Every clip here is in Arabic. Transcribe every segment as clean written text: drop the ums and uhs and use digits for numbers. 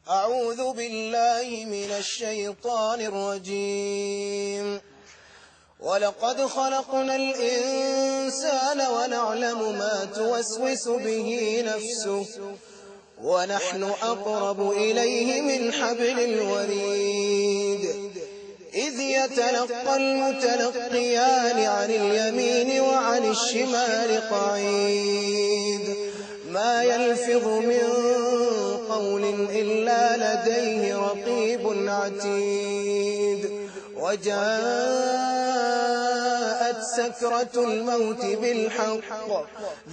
أعوذ بالله من الشيطان الرجيم. ولقد خلقنا الإنسان ونعلم ما توسوس به نفسه ونحن أقرب إليه من حبل الوريد إذ يتلقى المتلقيان عن اليمين وعن الشمال قعيد ما يلفظ من قول إلا لديه رقيب عتيد وجاءت سكرة الموت بالحق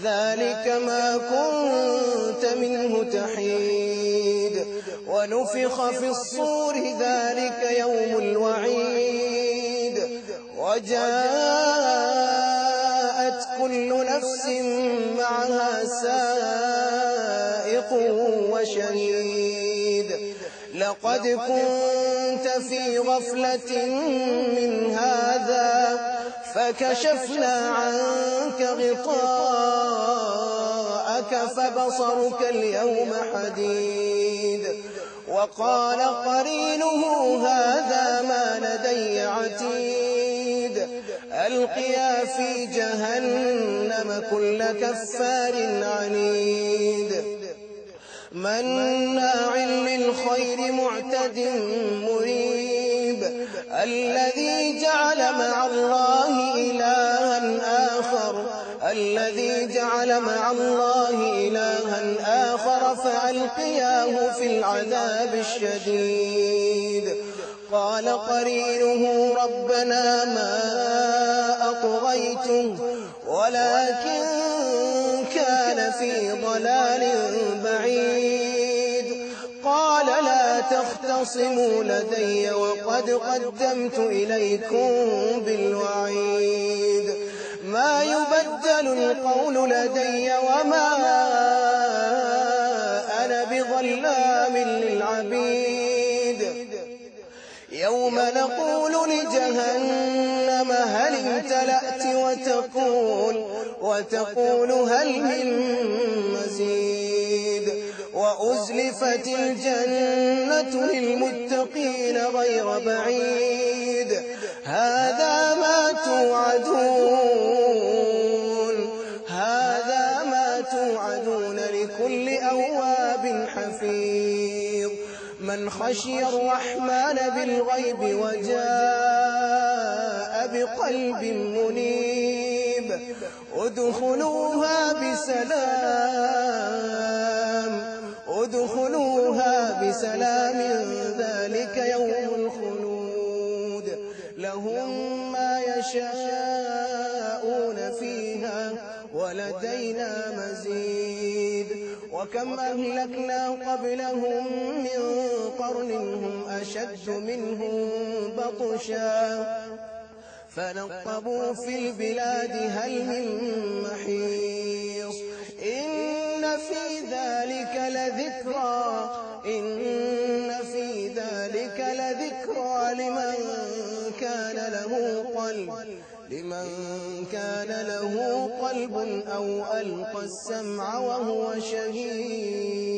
ذلك ما كنت منه تحيد ونفخ في الصور ذلك يوم الوعيد وجاءت كل نفس معها سائق وشهيد لقد كنت في غفلة من هذا فكشفنا عنك غطاءك فبصرك اليوم حديد وقال قرينه هذا ما لدي عتيد ألقيا في جهنم كل كفار عنيد مناع للخير معتد مريب الذي جعل مع الله إلها آخر فألقياه في العذاب الشديد قال قرينه ربنا ما أطغيته ولكن كان في ضلال بعيد قال لا تختصموا لدي وقد قدمت إليكم بالوعيد ما يبدل القول لدي وما أنا بظلام للعبيد يوم نقول لجهنم هل امتلأت وتقول هل من مزيد وأزلفت الجنة للمتقين غير بعيد هذا ما توعدون لكل أواب حفيظ من خشي الرحمن بالغيب وجاء بقلب منيب ادخلوها بسلام ذلك يوم الخلود لهم ما يشاءون فيها ولدينا مزيد وكم أهلكنا قبلهم من قرن هم أشد منهم بطشا فنقبوا في البلاد هل من محيص إن في ذلك لذكرى لمن كان له قلب أو ألقى السمع وهو شهيد